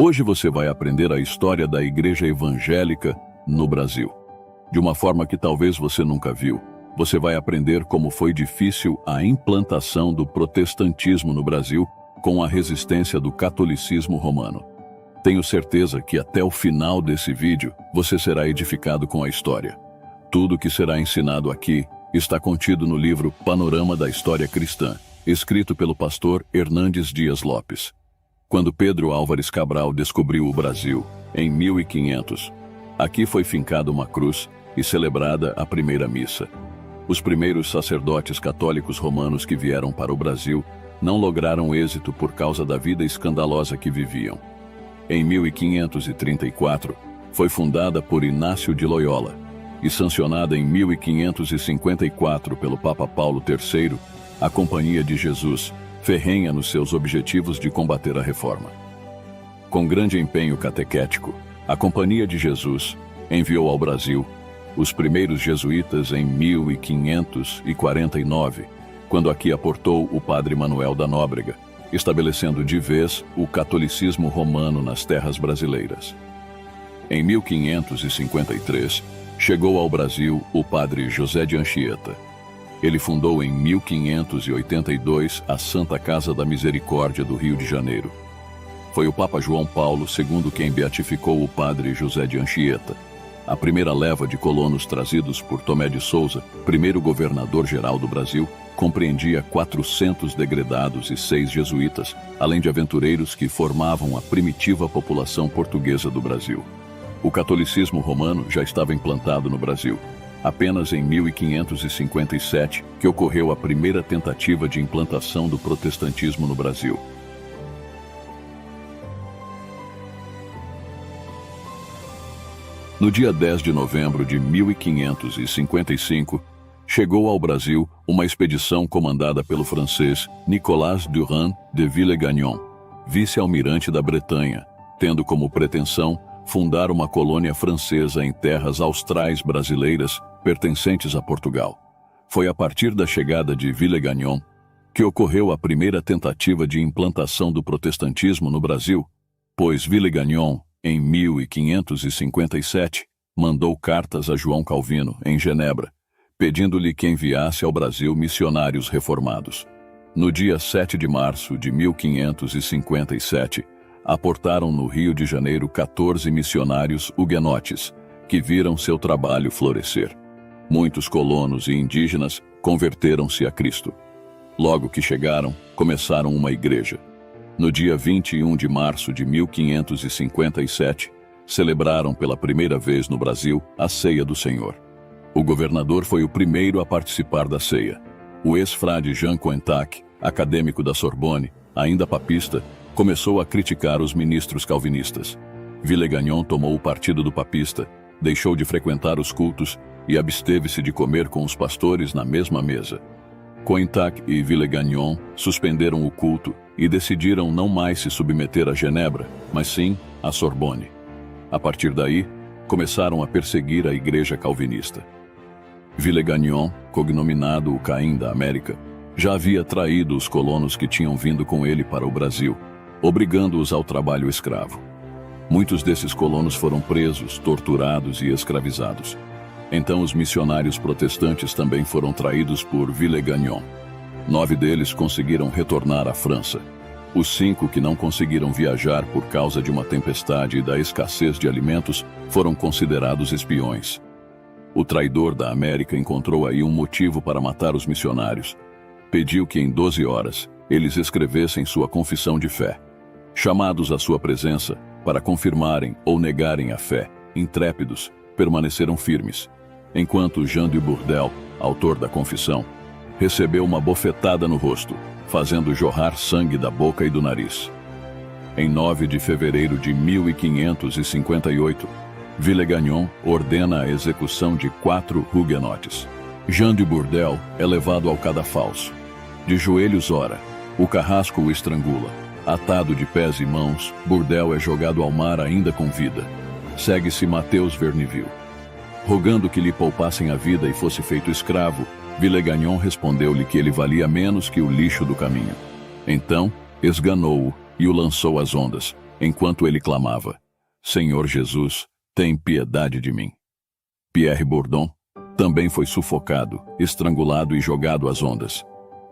Hoje você vai aprender a história da Igreja Evangélica no Brasil. De uma forma que talvez você nunca viu. Você vai aprender como foi difícil a implantação do protestantismo no Brasil com a resistência do catolicismo romano. Tenho certeza que até o final desse vídeo você será edificado com a história. Tudo que será ensinado aqui está contido no livro Panorama da História Cristã, escrito pelo pastor Hernandes Dias Lopes. Quando Pedro Álvares Cabral descobriu o Brasil, em 1500, aqui foi fincada uma cruz e celebrada a primeira missa. Os primeiros sacerdotes católicos romanos que vieram para o Brasil não lograram êxito por causa da vida escandalosa que viviam. Em 1534, foi fundada por Inácio de Loyola e sancionada em 1554 pelo Papa Paulo III, a Companhia de Jesus, ferrenha nos seus objetivos de combater a reforma. Com grande empenho catequético, a Companhia de Jesus enviou ao Brasil os primeiros jesuítas em 1549, quando aqui aportou o padre Manuel da Nóbrega, estabelecendo de vez o catolicismo romano nas terras brasileiras. Em 1553, chegou ao Brasil o padre José de Anchieta. Ele fundou em 1582 a Santa Casa da Misericórdia do Rio de Janeiro. Foi o Papa João Paulo II quem beatificou o padre José de Anchieta. A primeira leva de colonos trazidos por Tomé de Souza, primeiro governador-geral do Brasil, compreendia 400 degredados e 6 jesuítas, além de aventureiros que formavam a primitiva população portuguesa do Brasil. O catolicismo romano já estava implantado no Brasil. Apenas em 1557 que ocorreu a primeira tentativa de implantação do protestantismo no Brasil. No dia 10 de novembro de 1555, chegou ao Brasil uma expedição comandada pelo francês Nicolas Durand de Villegagnon, vice-almirante da Bretanha, tendo como pretensão fundar uma colônia francesa em terras austrais brasileiras pertencentes a Portugal. Foi a partir da chegada de Villegagnon que ocorreu a primeira tentativa de implantação do protestantismo no Brasil, pois Villegagnon, em 1557, mandou cartas a João Calvino, em Genebra, pedindo-lhe que enviasse ao Brasil missionários reformados. No dia 7 de março de 1557, aportaram no Rio de Janeiro 14 missionários huguenotes, que viram seu trabalho florescer. Muitos colonos e indígenas converteram-se a Cristo. Logo que chegaram, começaram uma igreja. No dia 21 de março de 1557, celebraram pela primeira vez no Brasil a Ceia do Senhor. O governador foi o primeiro a participar da ceia. O ex-frade Jean Cointac, acadêmico da Sorbonne, ainda papista, começou a criticar os ministros calvinistas. Villegagnon tomou o partido do papista, deixou de frequentar os cultos e absteve-se de comer com os pastores na mesma mesa. Cointac e Villegagnon suspenderam o culto e decidiram não mais se submeter a Genebra, mas sim a Sorbonne. A partir daí, começaram a perseguir a igreja calvinista. Villegagnon, cognominado o Caim da América, já havia traído os colonos que tinham vindo com ele para o Brasil, obrigando-os ao trabalho escravo. Muitos desses colonos foram presos, torturados e escravizados. Então os missionários protestantes também foram traídos por Villegagnon. 9 deles conseguiram retornar à França. Os 5 que não conseguiram viajar por causa de uma tempestade e da escassez de alimentos foram considerados espiões. O traidor da América encontrou aí um motivo para matar os missionários. Pediu que em 12 horas eles escrevessem sua confissão de fé. Chamados à sua presença para confirmarem ou negarem a fé, intrépidos, permaneceram firmes, enquanto Jean de Bourdelle, autor da confissão, recebeu uma bofetada no rosto, fazendo jorrar sangue da boca e do nariz. Em 9 de fevereiro de 1558, Villegagnon ordena a execução de 4 huguenotes. Jean de Bourdelle é levado ao cadafalso. De joelhos ora, o carrasco o estrangula. Atado de pés e mãos, Bourdelle é jogado ao mar ainda com vida. Segue-se Mateus Verneville. Rogando que lhe poupassem a vida e fosse feito escravo, Villegagnon respondeu-lhe que ele valia menos que o lixo do caminho. Então, esganou-o e o lançou às ondas, enquanto ele clamava: Senhor Jesus, tem piedade de mim. Pierre Bourdon também foi sufocado, estrangulado e jogado às ondas.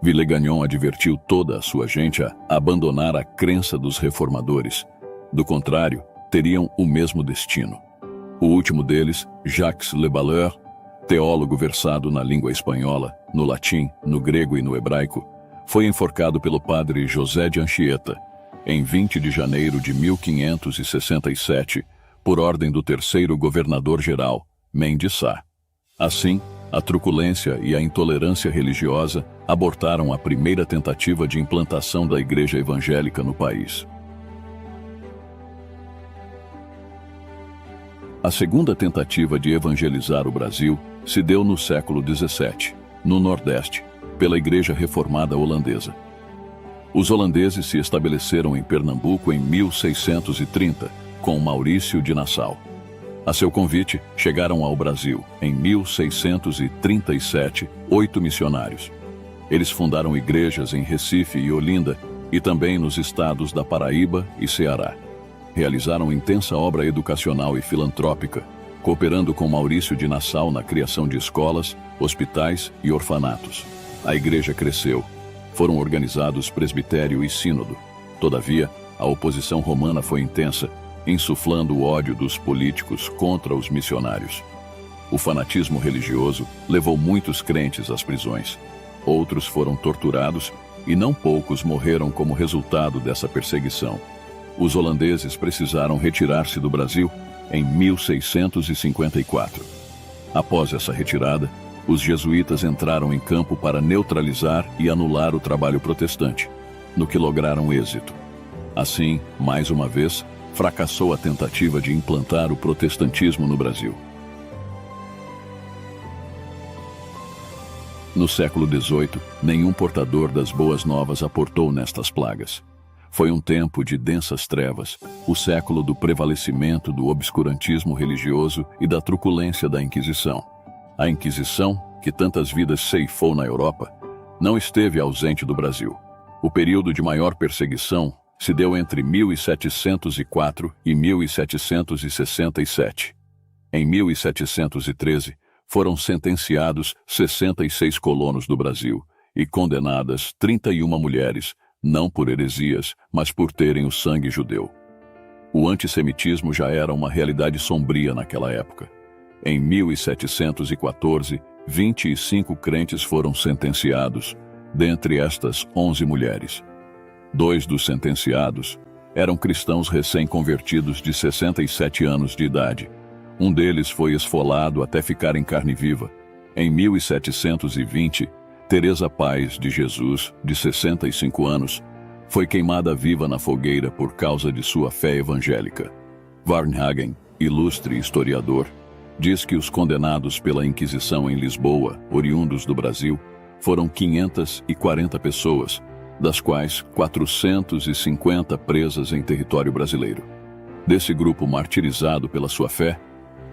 Villegagnon advertiu toda a sua gente a abandonar a crença dos reformadores. Do contrário, teriam o mesmo destino. O último deles, Jacques Le Balleur, teólogo versado na língua espanhola, no latim, no grego e no hebraico, foi enforcado pelo padre José de Anchieta, em 20 de janeiro de 1567, por ordem do terceiro governador-geral, Mendes Sá. Assim, a truculência e a intolerância religiosa abortaram a primeira tentativa de implantação da Igreja Evangélica no país. A segunda tentativa de evangelizar o Brasil se deu no século XVII, no Nordeste, pela Igreja Reformada Holandesa. Os holandeses se estabeleceram em Pernambuco em 1630, com Maurício de Nassau. A seu convite, chegaram ao Brasil, em 1637, 8 missionários. Eles fundaram igrejas em Recife e Olinda, e também nos estados da Paraíba e Ceará. Realizaram intensa obra educacional e filantrópica, cooperando com Maurício de Nassau na criação de escolas, hospitais e orfanatos. A igreja cresceu. Foram organizados presbitério e sínodo. Todavia, a oposição romana foi intensa, insuflando o ódio dos políticos contra os missionários. O fanatismo religioso levou muitos crentes às prisões. Outros foram torturados e não poucos morreram como resultado dessa perseguição. Os holandeses precisaram retirar-se do Brasil em 1654. Após essa retirada, os jesuítas entraram em campo para neutralizar e anular o trabalho protestante, no que lograram êxito. Assim, mais uma vez, fracassou a tentativa de implantar o protestantismo no Brasil. No século XVIII, nenhum portador das boas novas aportou nestas plagas. Foi um tempo de densas trevas, o século do prevalecimento do obscurantismo religioso e da truculência da Inquisição. A Inquisição, que tantas vidas ceifou na Europa, não esteve ausente do Brasil. O período de maior perseguição se deu entre 1704 e 1767. Em 1713, foram sentenciados 66 colonos do Brasil e condenadas 31 mulheres, não por heresias, mas por terem o sangue judeu. O antissemitismo já era uma realidade sombria naquela época. Em 1714, 25 crentes foram sentenciados, dentre estas 11 mulheres. 2 dos sentenciados eram cristãos recém-convertidos de 67 anos de idade. Um deles foi esfolado até ficar em carne viva. Em 1720, Teresa Paz de Jesus, de 65 anos, foi queimada viva na fogueira por causa de sua fé evangélica. Varnhagen, ilustre historiador, diz que os condenados pela Inquisição em Lisboa, oriundos do Brasil, foram 540 pessoas, das quais 450 presas em território brasileiro. Desse grupo martirizado pela sua fé,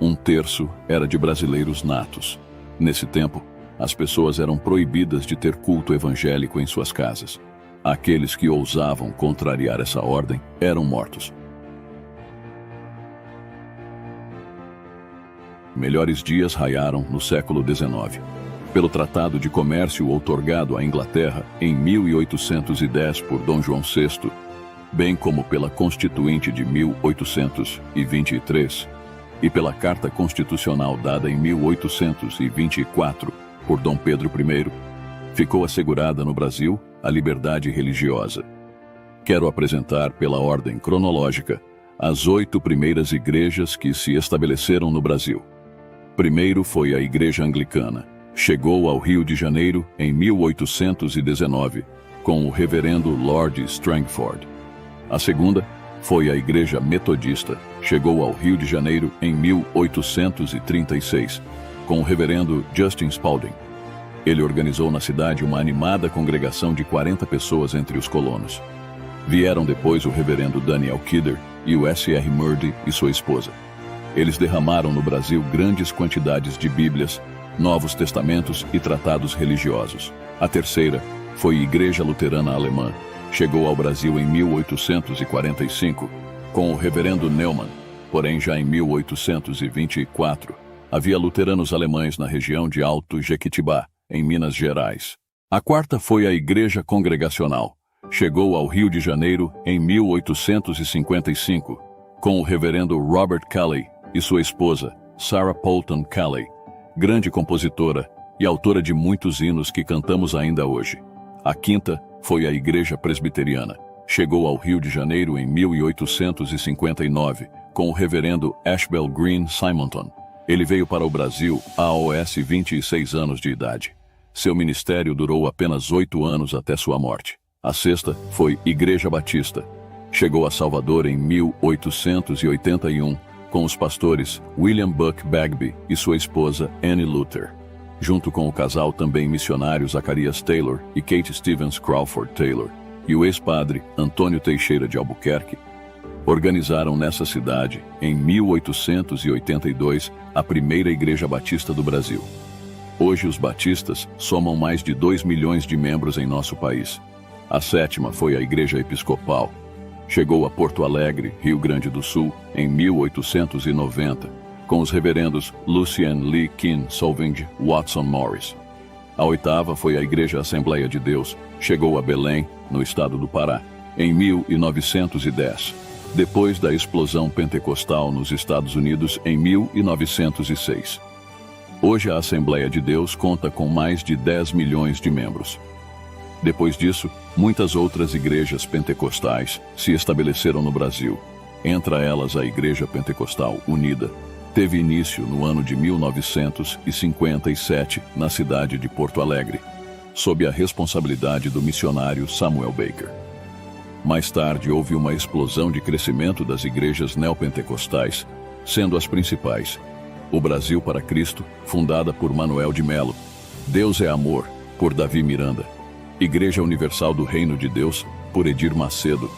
1/3 era de brasileiros natos. Nesse tempo, as pessoas eram proibidas de ter culto evangélico em suas casas. Aqueles que ousavam contrariar essa ordem eram mortos. Melhores dias raiaram no século XIX. Pelo Tratado de Comércio outorgado à Inglaterra em 1810 por Dom João VI, bem como pela Constituinte de 1823 e pela Carta Constitucional dada em 1824 por Dom Pedro I, ficou assegurada no Brasil a liberdade religiosa. Quero apresentar pela ordem cronológica as 8 primeiras igrejas que se estabeleceram no Brasil. Primeiro foi a Igreja Anglicana. Chegou ao Rio de Janeiro em 1819, com o reverendo Lord Strangford. A segunda foi a Igreja Metodista. Chegou ao Rio de Janeiro em 1836, com o reverendo Justin Spalding. Ele organizou na cidade uma animada congregação de 40 pessoas entre os colonos. Vieram depois o reverendo Daniel Kidder e o S.R. Murdy e sua esposa. Eles derramaram no Brasil grandes quantidades de Bíblias, Novos Testamentos e tratados religiosos. A terceira foi a Igreja Luterana Alemã. Chegou ao Brasil em 1845, com o reverendo Neumann. Porém, já em 1824, havia luteranos alemães na região de Alto Jequitibá, em Minas Gerais. A quarta foi a Igreja Congregacional. Chegou ao Rio de Janeiro em 1855, com o reverendo Robert Kelley e sua esposa, Sarah Poulton Kelley, grande compositora e autora de muitos hinos que cantamos ainda hoje. A quinta foi a Igreja Presbiteriana. Chegou ao Rio de Janeiro em 1859, com o reverendo Ashbel Green Simonton. Ele veio para o Brasil aos 26 anos de idade. Seu ministério durou apenas 8 anos até sua morte. A sexta foi Igreja Batista. Chegou a Salvador em 1881, com os pastores William Buck Bagby e sua esposa Annie Luther, junto com o casal também missionário Zacarias Taylor e Kate Stevens Crawford Taylor, e o ex-padre Antônio Teixeira de Albuquerque, organizaram nessa cidade, em 1882, a primeira Igreja Batista do Brasil. Hoje os batistas somam mais de 2 milhões de membros em nosso país. A sétima foi a Igreja Episcopal. Chegou a Porto Alegre, Rio Grande do Sul, em 1890, com os reverendos Lucian Lee Kin Solving Watson Morris. A oitava foi a Igreja Assembleia de Deus. Chegou a Belém, no estado do Pará, em 1910, depois da explosão pentecostal nos Estados Unidos em 1906. Hoje a Assembleia de Deus conta com mais de 10 milhões de membros. Depois disso, muitas outras igrejas pentecostais se estabeleceram no Brasil. Entre elas a Igreja Pentecostal Unida teve início no ano de 1957 na cidade de Porto Alegre, sob a responsabilidade do missionário Samuel Baker. Mais tarde houve uma explosão de crescimento das igrejas neopentecostais, sendo as principais: O Brasil para Cristo, fundada por Manuel de Melo; Deus é Amor, por Davi Miranda; Igreja Universal do Reino de Deus, por Edir Macedo;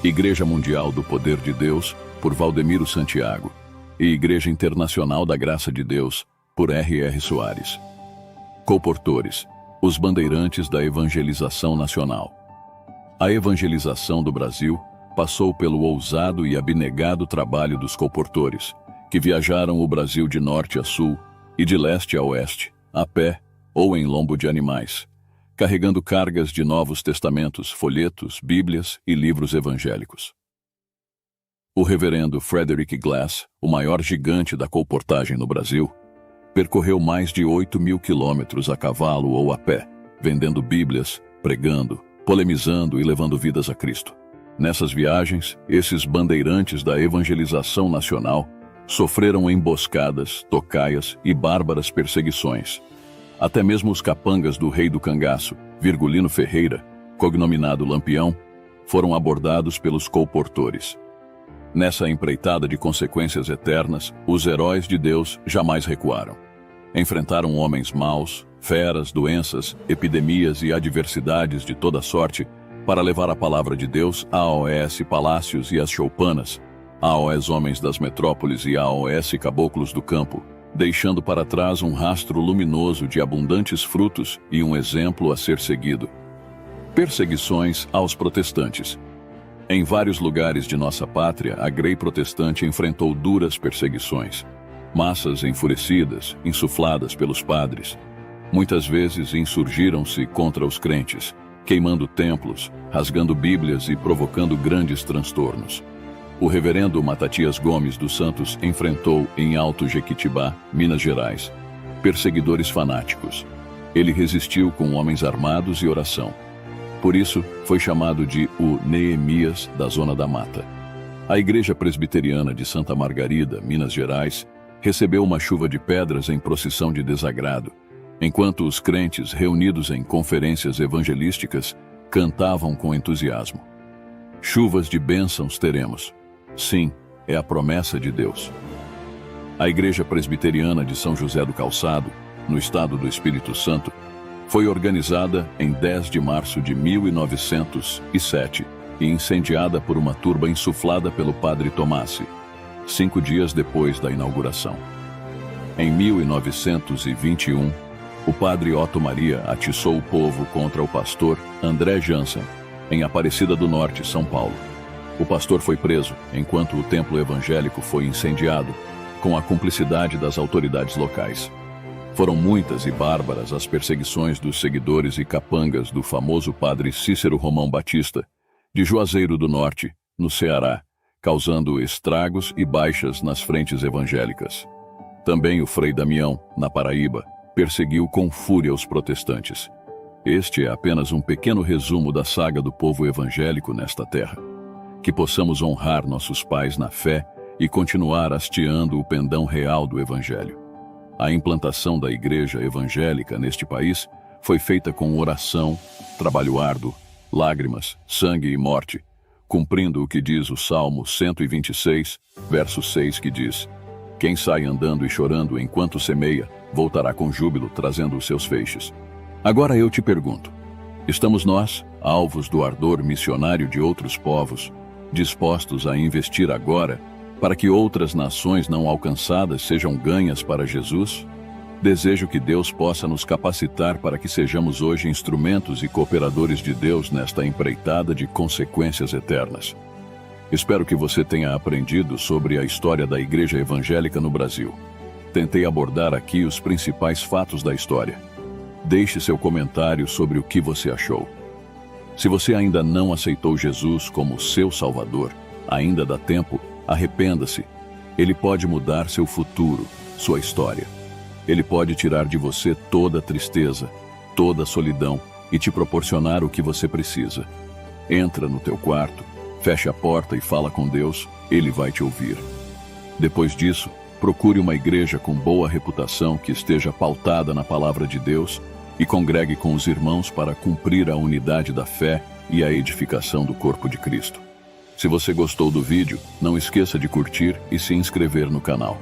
Igreja Mundial do Poder de Deus, por Valdemiro Santiago; e Igreja Internacional da Graça de Deus, por R.R. Soares. Colportores: os bandeirantes da evangelização nacional. A evangelização do Brasil passou pelo ousado e abnegado trabalho dos colportores, que viajaram o Brasil de norte a sul e de leste a oeste, a pé ou em lombo de animais, carregando cargas de Novos Testamentos, folhetos, bíblias e livros evangélicos. O reverendo Frederick Glass, o maior gigante da colportagem no Brasil, percorreu mais de 8.000 quilômetros a cavalo ou a pé, vendendo bíblias, pregando, polemizando e levando vidas a Cristo. Nessas viagens, esses bandeirantes da evangelização nacional sofreram emboscadas, tocaias e bárbaras perseguições. Até mesmo os capangas do rei do cangaço, Virgulino Ferreira, cognominado Lampião, foram abordados pelos colportores. Nessa empreitada de consequências eternas, os heróis de Deus jamais recuaram. Enfrentaram homens maus, feras, doenças, epidemias e adversidades de toda sorte para levar a palavra de Deus aos palácios e às choupanas, aos homens das metrópoles e aos caboclos do campo, deixando para trás um rastro luminoso de abundantes frutos e um exemplo a ser seguido. Perseguições aos protestantes. Em vários lugares de nossa pátria, a Grey protestante enfrentou duras perseguições. Massas enfurecidas, insufladas pelos padres, muitas vezes insurgiram-se contra os crentes, queimando templos, rasgando bíblias e provocando grandes transtornos. O reverendo Matatias Gomes dos Santos enfrentou em Alto Jequitibá, Minas Gerais, perseguidores fanáticos. Ele resistiu com homens armados e oração. Por isso, foi chamado de o Neemias da Zona da Mata. A Igreja Presbiteriana de Santa Margarida, Minas Gerais, recebeu uma chuva de pedras em procissão de desagrado, enquanto os crentes, reunidos em conferências evangelísticas, cantavam com entusiasmo. Chuvas de bênçãos teremos. Sim, é a promessa de Deus. A Igreja Presbiteriana de São José do Calçado, no estado do Espírito Santo, foi organizada em 10 de março de 1907 e incendiada por uma turba insuflada pelo padre Tomassi, 5 dias depois da inauguração. Em 1921, o padre Otto Maria atiçou o povo contra o pastor André Jansen, em Aparecida do Norte, São Paulo. O pastor foi preso, enquanto o templo evangélico foi incendiado, com a cumplicidade das autoridades locais. Foram muitas e bárbaras as perseguições dos seguidores e capangas do famoso padre Cícero Romão Batista, de Juazeiro do Norte, no Ceará, causando estragos e baixas nas frentes evangélicas. Também o Frei Damião, na Paraíba, perseguiu com fúria os protestantes. Este é apenas um pequeno resumo da saga do povo evangélico nesta terra. Que possamos honrar nossos pais na fé e continuar hasteando o pendão real do Evangelho. A implantação da igreja evangélica neste país foi feita com oração, trabalho árduo, lágrimas, sangue e morte, cumprindo o que diz o Salmo 126, verso 6, que diz: quem sai andando e chorando enquanto semeia, voltará com júbilo trazendo os seus feixes. Agora eu te pergunto, estamos nós, alvos do ardor missionário de outros povos, dispostos a investir agora para que outras nações não alcançadas sejam ganhas para Jesus? Desejo que Deus possa nos capacitar para que sejamos hoje instrumentos e cooperadores de Deus nesta empreitada de consequências eternas. Espero que você tenha aprendido sobre a história da Igreja Evangélica no Brasil. Tentei abordar aqui os principais fatos da história. Deixe seu comentário sobre o que você achou. Se você ainda não aceitou Jesus como seu Salvador, ainda dá tempo, arrependa-se. Ele pode mudar seu futuro, sua história. Ele pode tirar de você toda a tristeza, toda a solidão e te proporcionar o que você precisa. Entra no teu quarto, feche a porta e fala com Deus, Ele vai te ouvir. Depois disso, procure uma igreja com boa reputação que esteja pautada na palavra de Deus e congregue com os irmãos para cumprir a unidade da fé e a edificação do corpo de Cristo. Se você gostou do vídeo, não esqueça de curtir e se inscrever no canal.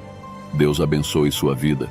Deus abençoe sua vida